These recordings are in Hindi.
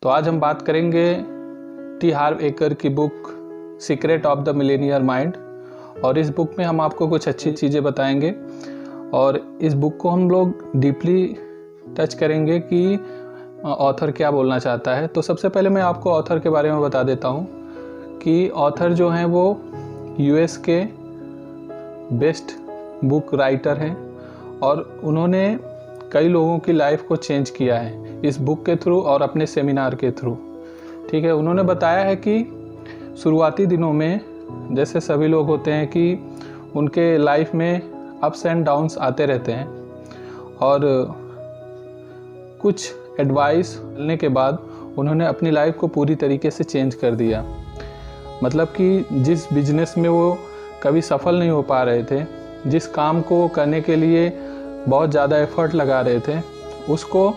तो आज हम बात करेंगे टी हार्व एकर की book secret of the Millionaire mind. और इस बुक में हम आपको कुछ अच्छी चीज़ें बताएंगे और इस बुक को हम लोग डीपली टच करेंगे कि ऑथर क्या बोलना चाहता है। तो सबसे पहले मैं आपको ऑथर के बारे में बता देता हूँ कि ऑथर जो हैं वो यूएस के बेस्ट बुक राइटर हैं और उन्होंने कई लोगों की लाइफ को चेंज किया है इस बुक के थ्रू और अपने सेमिनार के थ्रू। ठीक है, उन्होंने बताया है कि शुरुआती दिनों में जैसे सभी लोग होते हैं कि उनके लाइफ में अप्स एंड डाउन्स आते रहते हैं और कुछ एडवाइस मिलने के बाद उन्होंने अपनी लाइफ को पूरी तरीके से चेंज कर दिया। मतलब कि जिस बिजनेस में वो कभी सफल नहीं हो पा रहे थे, जिस काम को करने के लिए बहुत ज़्यादा एफर्ट लगा रहे थे, उसको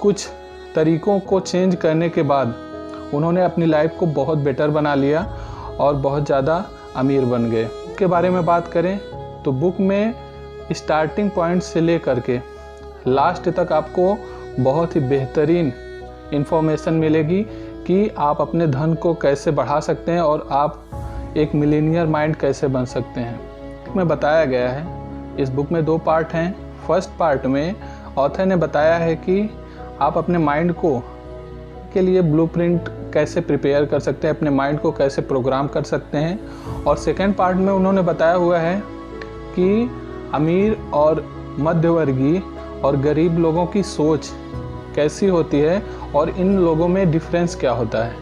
कुछ तरीकों को चेंज करने के बाद उन्होंने अपनी लाइफ को बहुत बेटर बना लिया और बहुत ज़्यादा अमीर बन गए। के बारे में बात करें तो बुक में स्टार्टिंग पॉइंट से लेकर के लास्ट तक आपको बहुत ही बेहतरीन इन्फॉर्मेशन मिलेगी कि आप अपने धन को कैसे बढ़ा सकते हैं और आप एक मिलेनियर माइंड कैसे बन सकते हैं। में बताया गया है, इस बुक में 2 पार्ट हैं। फर्स्ट पार्ट में ऑथर ने बताया है कि आप अपने माइंड को के लिए ब्लूप्रिंट कैसे प्रिपेयर कर सकते हैं, अपने माइंड को कैसे प्रोग्राम कर सकते हैं। और सेकेंड पार्ट में उन्होंने बताया हुआ है कि अमीर और मध्यवर्गीय और गरीब लोगों की सोच कैसी होती है और इन लोगों में डिफरेंस क्या होता है,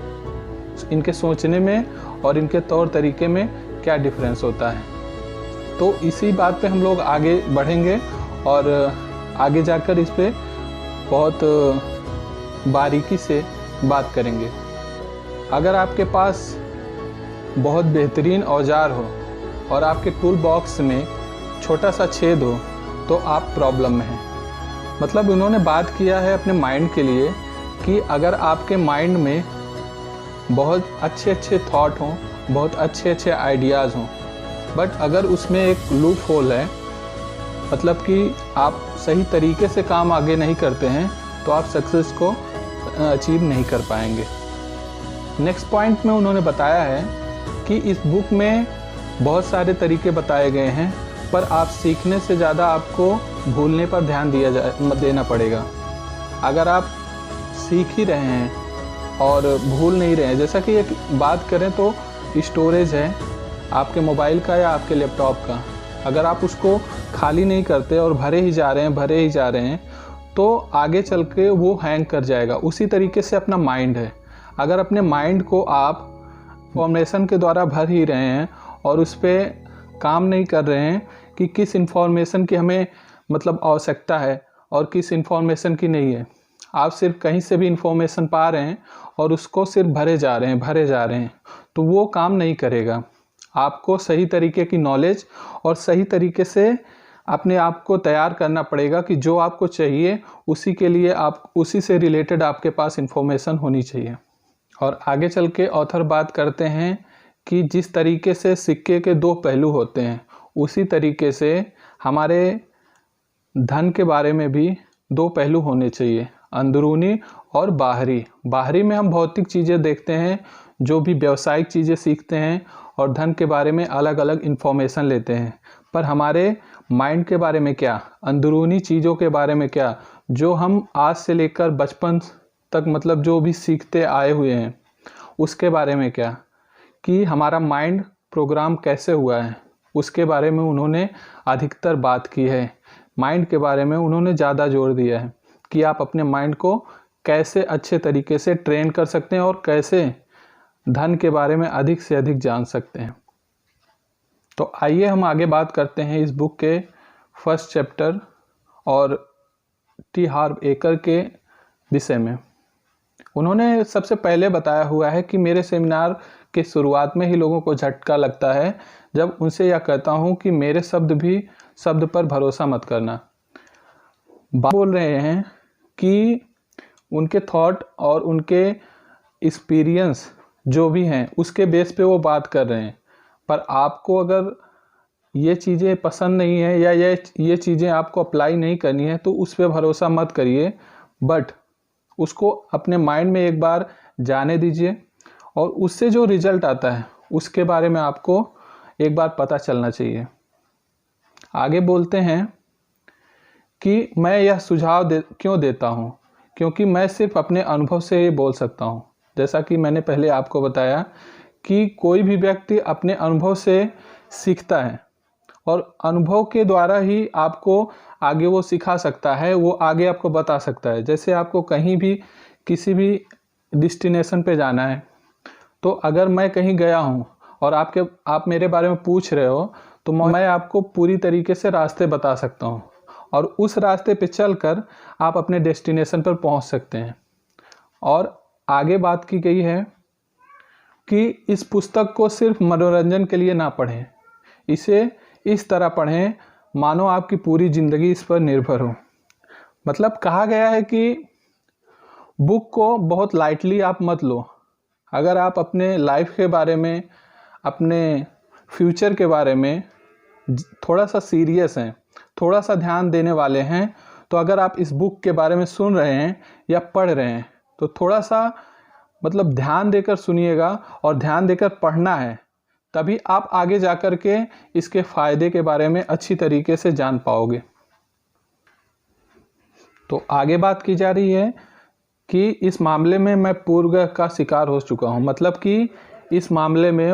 इनके सोचने में और इनके तौर तरीके में क्या डिफरेंस होता है। तो इसी बात पे हम लोग आगे बढ़ेंगे और आगे जाकर इस पे बहुत बारीकी से बात करेंगे। अगर आपके पास बहुत बेहतरीन औजार हो और आपके टूल बॉक्स में छोटा सा छेद हो तो आप प्रॉब्लम में हैं। मतलब उन्होंने बात किया है अपने माइंड के लिए कि अगर आपके माइंड में बहुत अच्छे अच्छे थॉट हों, बहुत अच्छे अच्छे आइडियाज़ हों, बट अगर उसमें एक लूप होल है, मतलब कि आप सही तरीके से काम आगे नहीं करते हैं, तो आप सक्सेस को अचीव नहीं कर पाएंगे। नेक्स्ट पॉइंट में उन्होंने बताया है कि इस बुक में बहुत सारे तरीके बताए गए हैं, पर आप सीखने से ज़्यादा आपको भूलने पर ध्यान देना पड़ेगा। अगर आप सीख ही रहे हैं और भूल नहीं रहे हैं, जैसा कि एक बात करें तो स्टोरेज है आपके मोबाइल का या आपके लैपटॉप का, अगर आप उसको खाली नहीं करते और भरे ही जा रहे हैं तो आगे चल के वो हैंग कर जाएगा। उसी तरीके से अपना माइंड है, अगर अपने माइंड को आप इंफॉर्मेशन के द्वारा भर ही रहे हैं और उस पर काम नहीं कर रहे हैं कि किस इंफॉर्मेशन की हमें मतलब आवश्यकता है और किस इंफॉर्मेशन की नहीं है, आप सिर्फ कहीं से भी इंफॉर्मेशन पा रहे हैं और उसको सिर्फ भरे जा रहे हैं, तो वो काम नहीं करेगा। आपको सही तरीके की नॉलेज और सही तरीके से अपने आप को तैयार करना पड़ेगा कि जो आपको चाहिए उसी के लिए आप उसी से रिलेटेड आपके पास इंफॉर्मेशन होनी चाहिए। और आगे चल के ऑथर बात करते हैं कि जिस तरीके से सिक्के के 2 पहलू होते हैं, उसी तरीके से हमारे धन के बारे में भी 2 पहलू होने चाहिए, अंदरूनी और बाहरी। बाहरी में हम भौतिक चीज़ें देखते हैं, जो भी व्यावसायिक चीज़ें सीखते हैं और धन के बारे में अलग अलग इन्फॉर्मेशन लेते हैं, पर हमारे माइंड के बारे में क्या, अंदरूनी चीज़ों के बारे में क्या, जो हम आज से लेकर बचपन तक मतलब जो भी सीखते आए हुए हैं उसके बारे में क्या, कि हमारा माइंड प्रोग्राम कैसे हुआ है, उसके बारे में उन्होंने अधिकतर बात की है। माइंड के बारे में उन्होंने ज़्यादा जोर दिया है कि आप अपने माइंड को कैसे अच्छे तरीके से ट्रेन कर सकते हैं और कैसे धन के बारे में अधिक से अधिक जान सकते हैं। तो आइए हम आगे बात करते हैं इस बुक के फर्स्ट चैप्टर और टी हार्व एकर के विषय में। उन्होंने सबसे पहले बताया हुआ है कि मेरे सेमिनार के शुरुआत में ही लोगों को झटका लगता है जब उनसे यह कहता हूँ कि मेरे शब्द पर भरोसा मत करना। बोल रहे हैं कि उनके थॉट और उनके एक्सपीरियंस जो भी हैं उसके बेस पे वो बात कर रहे हैं, पर आपको अगर ये चीज़ें पसंद नहीं है या ये चीज़ें आपको अप्लाई नहीं करनी है तो उस पर भरोसा मत करिए। बट उसको अपने माइंड में एक बार जाने दीजिए और उससे जो रिजल्ट आता है उसके बारे में आपको एक बार पता चलना चाहिए। आगे बोलते हैं कि मैं यह सुझाव क्यों देता हूँ, क्योंकि मैं सिर्फ अपने अनुभव से ही बोल सकता हूँ। जैसा कि मैंने पहले आपको बताया कि कोई भी व्यक्ति अपने अनुभव से सीखता है और अनुभव के द्वारा ही आपको आगे वो सिखा सकता है, वो आगे आपको बता सकता है। जैसे आपको कहीं भी किसी भी डेस्टिनेशन पे जाना है, तो अगर मैं कहीं गया हूँ और आप मेरे बारे में पूछ रहे हो, तो मैं आपको पूरी तरीके से रास्ते बता सकता हूँ और उस रास्ते पे चलकर आप अपने डेस्टिनेशन पर पहुँच सकते हैं। और आगे बात की गई है कि इस पुस्तक को सिर्फ मनोरंजन के लिए ना पढ़ें, इसे इस तरह पढ़ें मानो आपकी पूरी ज़िंदगी इस पर निर्भर हो। मतलब कहा गया है कि बुक को बहुत लाइटली आप मत लो। अगर आप अपने लाइफ के बारे में, अपने फ्यूचर के बारे में थोड़ा सा सीरियस हैं, थोड़ा सा ध्यान देने वाले हैं, तो अगर आप इस बुक के बारे में सुन रहे हैं या पढ़ रहे हैं तो थोड़ा सा मतलब ध्यान देकर सुनिएगा और ध्यान देकर पढ़ना है, तभी आप आगे जाकर के इसके फ़ायदे के बारे में अच्छी तरीके से जान पाओगे। तो आगे बात की जा रही है कि इस मामले में मैं पूर्व का शिकार हो चुका हूँ। मतलब कि इस मामले में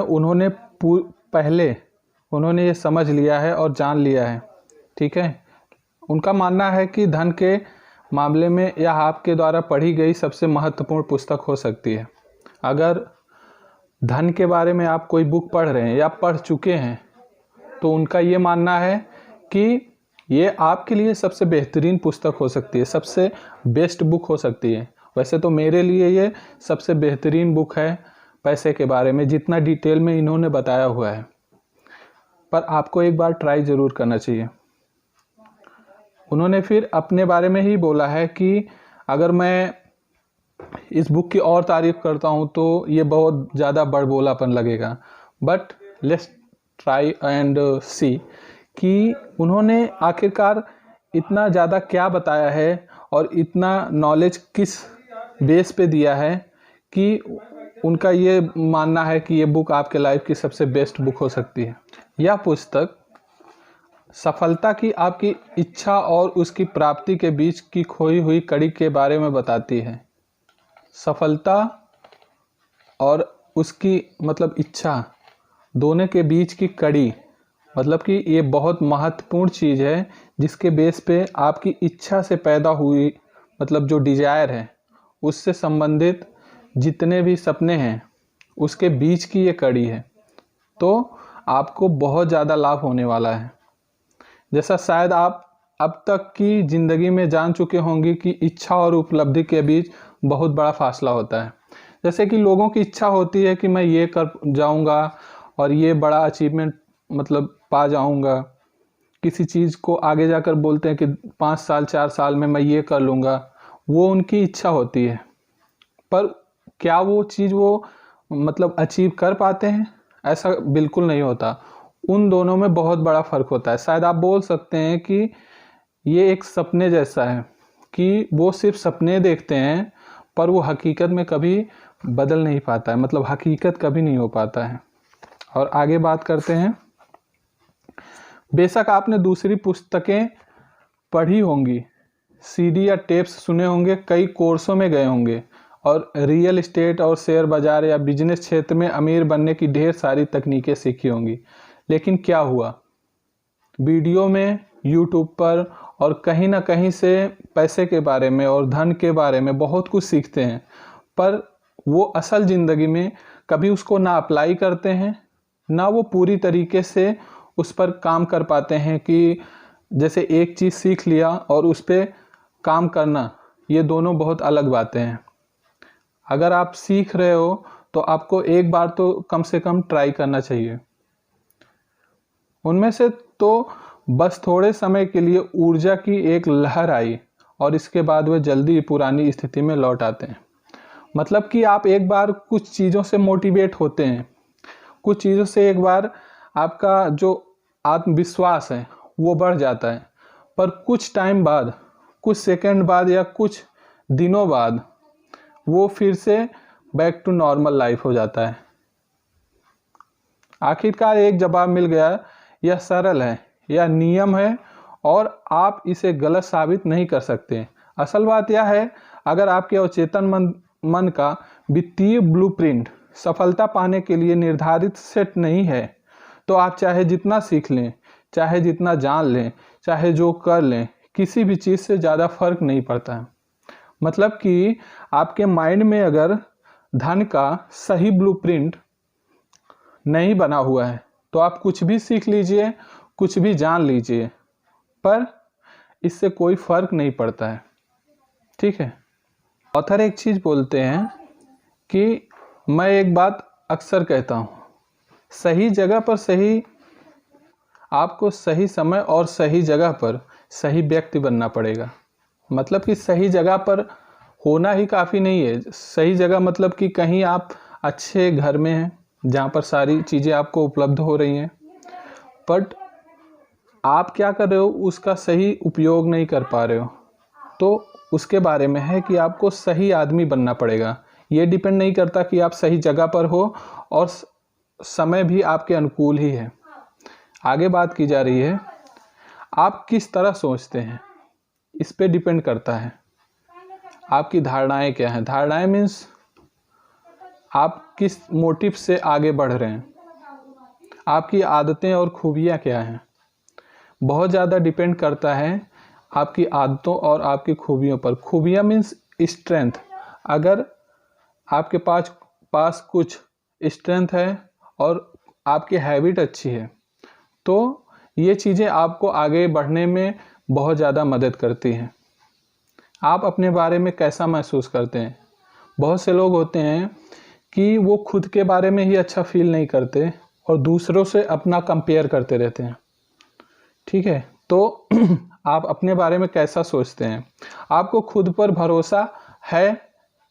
पहले उन्होंने ये समझ लिया है और जान लिया है, ठीक है। उनका मानना है कि धन के मामले में यह आपके द्वारा पढ़ी गई सबसे महत्वपूर्ण पुस्तक हो सकती है। अगर धन के बारे में आप कोई बुक पढ़ रहे हैं या पढ़ चुके हैं, तो उनका ये मानना है कि ये आपके लिए सबसे बेहतरीन पुस्तक हो सकती है, सबसे बेस्ट बुक हो सकती है। वैसे तो मेरे लिए ये सबसे बेहतरीन बुक है पैसे के बारे में, जितना डिटेल में इन्होंने बताया हुआ है। पर आपको एक बार ट्राई ज़रूर करना चाहिए। उन्होंने फिर अपने बारे में ही बोला है कि अगर मैं इस बुक की और तारीफ़ करता हूँ तो ये बहुत ज़्यादा बड़बोलापन लगेगा, बट लेट्स ट्राई एंड सी कि उन्होंने आखिरकार इतना ज़्यादा क्या बताया है और इतना नॉलेज किस बेस पे दिया है कि उनका ये मानना है कि ये बुक आपके लाइफ की सबसे बेस्ट बुक हो सकती है। यह पुस्तक सफलता की आपकी इच्छा और उसकी प्राप्ति के बीच की खोई हुई कड़ी के बारे में बताती है। सफलता और उसकी मतलब इच्छा दोनों के बीच की कड़ी, मतलब कि ये बहुत महत्वपूर्ण चीज़ है जिसके बेस पे आपकी इच्छा से पैदा हुई मतलब जो डिज़ायर है उससे संबंधित जितने भी सपने हैं उसके बीच की ये कड़ी है। तो आपको बहुत ज़्यादा लाभ होने वाला है। जैसा शायद आप अब तक की ज़िंदगी में जान चुके होंगे कि इच्छा और उपलब्धि के बीच बहुत बड़ा फासला होता है। जैसे कि लोगों की इच्छा होती है कि मैं ये कर जाऊंगा और ये बड़ा अचीवमेंट मतलब पा जाऊंगा, किसी चीज़ को आगे जाकर बोलते हैं कि 5 साल 4 साल में मैं ये कर लूँगा, वो उनकी इच्छा होती है। पर क्या वो चीज़ वो मतलब अचीव कर पाते हैं? ऐसा बिल्कुल नहीं होता। उन दोनों में बहुत बड़ा फ़र्क होता है। शायद आप बोल सकते हैं कि ये एक सपने जैसा है कि वो सिर्फ सपने देखते हैं पर वो हकीकत में कभी बदल नहीं पाता है, मतलब हकीकत कभी नहीं हो पाता है। और आगे बात करते हैं। बेशक आपने दूसरी पुस्तकें पढ़ी होंगी, सीडी या टेप्स सुने होंगे, कई कोर्सों में गए होंगे और रियल एस्टेट और शेयर बाज़ार या बिजनेस क्षेत्र में अमीर बनने की ढेर सारी तकनीकें सीखी होंगी, लेकिन क्या हुआ? वीडियो में, यूट्यूब पर और कहीं ना कहीं से पैसे के बारे में और धन के बारे में बहुत कुछ सीखते हैं, पर वो असल ज़िंदगी में कभी उसको ना अप्लाई करते हैं, ना वो पूरी तरीके से उस पर काम कर पाते हैं। कि जैसे एक चीज़ सीख लिया और उस पर काम करना, ये दोनों बहुत अलग बातें हैं। अगर आप सीख रहे हो तो आपको एक बार तो कम से कम ट्राई करना चाहिए। उनमें से तो बस थोड़े समय के लिए ऊर्जा की एक लहर आई और इसके बाद वे जल्दी पुरानी स्थिति में लौट आते हैं। मतलब कि आप एक बार कुछ चीज़ों से मोटिवेट होते हैं, कुछ चीज़ों से एक बार आपका जो आत्मविश्वास है वो बढ़ जाता है, पर कुछ टाइम बाद, कुछ सेकंड बाद या कुछ दिनों बाद वो फिर से बैक टू नॉर्मल लाइफ हो जाता है। आखिरकार एक जवाब मिल गया, यह सरल है, यह नियम है और आप इसे गलत साबित नहीं कर सकते। असल बात यह है, अगर आपके अवचेतन मन का वित्तीय ब्लूप्रिंट सफलता पाने के लिए निर्धारित सेट नहीं है, तो आप चाहे जितना सीख लें, चाहे जितना जान लें, चाहे जो कर लें, किसी भी चीज़ से ज़्यादा फर्क नहीं पड़ता है। मतलब कि आपके माइंड में अगर धन का सही ब्लूप्रिंट नहीं बना हुआ है तो आप कुछ भी सीख लीजिए, कुछ भी जान लीजिए, पर इससे कोई फर्क नहीं पड़ता है। ठीक है। ऑथर एक चीज़ बोलते हैं कि मैं एक बात अक्सर कहता हूँ, सही जगह पर सही, आपको सही समय और सही जगह पर सही व्यक्ति बनना पड़ेगा। मतलब कि सही जगह पर होना ही काफ़ी नहीं है। सही जगह मतलब कि कहीं आप अच्छे घर में हैं जहाँ पर सारी चीज़ें आपको उपलब्ध हो रही हैं, बट आप क्या कर रहे हो उसका सही उपयोग नहीं कर पा रहे हो, तो उसके बारे में है कि आपको सही आदमी बनना पड़ेगा। ये डिपेंड नहीं करता कि आप सही जगह पर हो और समय भी आपके अनुकूल ही है। आगे बात की जा रही है, आप किस तरह सोचते हैं इस पे डिपेंड करता है। आपकी धारणाएं क्या हैं। धारणाएं मीन्स आप किस मोटिव से आगे बढ़ रहे हैं, आपकी आदतें और खूबियां क्या हैं। बहुत ज़्यादा डिपेंड करता है आपकी आदतों और आपकी खूबियों पर। खूबियां मीन्स स्ट्रेंथ। अगर आपके पास कुछ स्ट्रेंथ है और आपकी हैबिट अच्छी है तो ये चीज़ें आपको आगे बढ़ने में बहुत ज़्यादा मदद करती हैं। आप अपने बारे में कैसा महसूस करते हैं। बहुत से लोग होते हैं कि वो खुद के बारे में ही अच्छा फील नहीं करते और दूसरों से अपना कंपेयर करते रहते हैं। ठीक है, तो आप अपने बारे में कैसा सोचते हैं, आपको खुद पर भरोसा है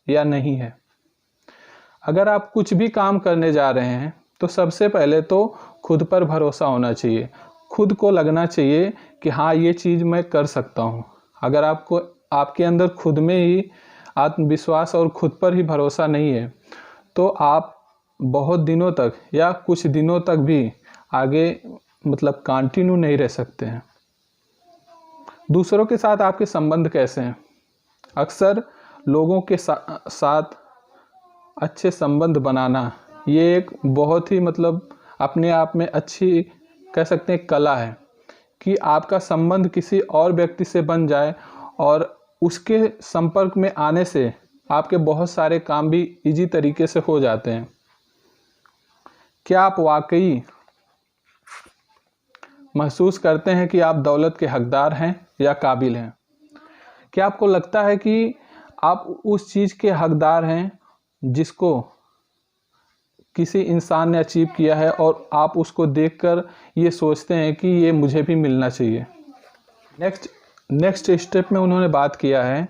या नहीं है। अगर आप कुछ भी काम करने जा रहे हैं तो सबसे पहले तो खुद पर भरोसा होना चाहिए। खुद को लगना चाहिए कि हाँ ये चीज़ मैं कर सकता हूँ। अगर आपके अंदर खुद में ही आत्मविश्वास और खुद पर ही भरोसा नहीं है तो आप बहुत दिनों तक या कुछ दिनों तक भी आगे मतलब कंटिन्यू नहीं रह सकते हैं। दूसरों के साथ आपके संबंध कैसे हैं। अक्सर लोगों के साथ अच्छे संबंध बनाना ये एक बहुत ही मतलब अपने आप में अच्छी कह सकते हैं कला है कि आपका संबंध किसी और व्यक्ति से बन जाए और उसके संपर्क में आने से आपके बहुत सारे काम भी इजी तरीके से हो जाते हैं। क्या आप वाकई महसूस करते हैं कि आप दौलत के हकदार हैं या काबिल हैं। क्या आपको लगता है कि आप उस चीज़ के हकदार हैं जिसको किसी इंसान ने अचीव किया है और आप उसको देखकर ये सोचते हैं कि ये मुझे भी मिलना चाहिए। नेक्स्ट स्टेप में उन्होंने बात किया है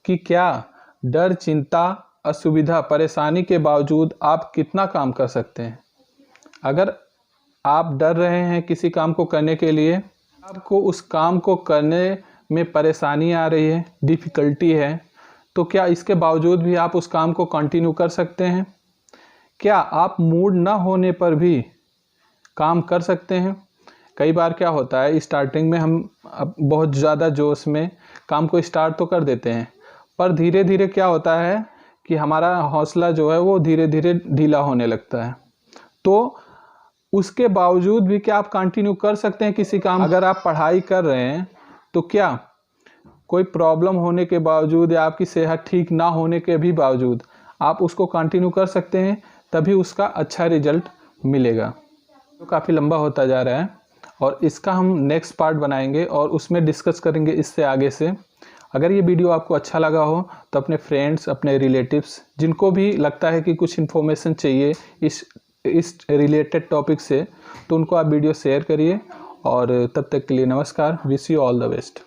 कि क्या डर, चिंता, असुविधा, परेशानी के बावजूद आप कितना काम कर सकते हैं। अगर आप डर रहे हैं किसी काम को करने के लिए, आपको उस काम को करने में परेशानी आ रही है, डिफ़िकल्टी है, तो क्या इसके बावजूद भी आप उस काम को कंटिन्यू कर सकते हैं। क्या आप मूड ना होने पर भी काम कर सकते हैं। कई बार क्या होता है, स्टार्टिंग में हम बहुत ज़्यादा जोश में काम को स्टार्ट तो कर देते हैं, पर धीरे धीरे क्या होता है कि हमारा हौसला जो है वो धीरे धीरे ढीला होने लगता है। तो उसके बावजूद भी क्या आप कंटिन्यू कर सकते हैं किसी काम। अगर आप पढ़ाई कर रहे हैं तो क्या कोई प्रॉब्लम होने के बावजूद या आपकी सेहत ठीक ना होने के भी बावजूद आप उसको कंटिन्यू कर सकते हैं, तभी उसका अच्छा रिजल्ट मिलेगा। तो काफ़ी लंबा होता जा रहा है और इसका हम नेक्स्ट पार्ट बनाएंगे और उसमें डिस्कस करेंगे इससे आगे से। अगर ये वीडियो आपको अच्छा लगा हो तो अपने फ्रेंड्स, अपने रिलेटिव्स, जिनको भी लगता है कि कुछ इन्फॉर्मेशन चाहिए इस रिलेटेड टॉपिक से, तो उनको आप वीडियो शेयर करिए। और तब तक के लिए नमस्कार। Wish you all the best.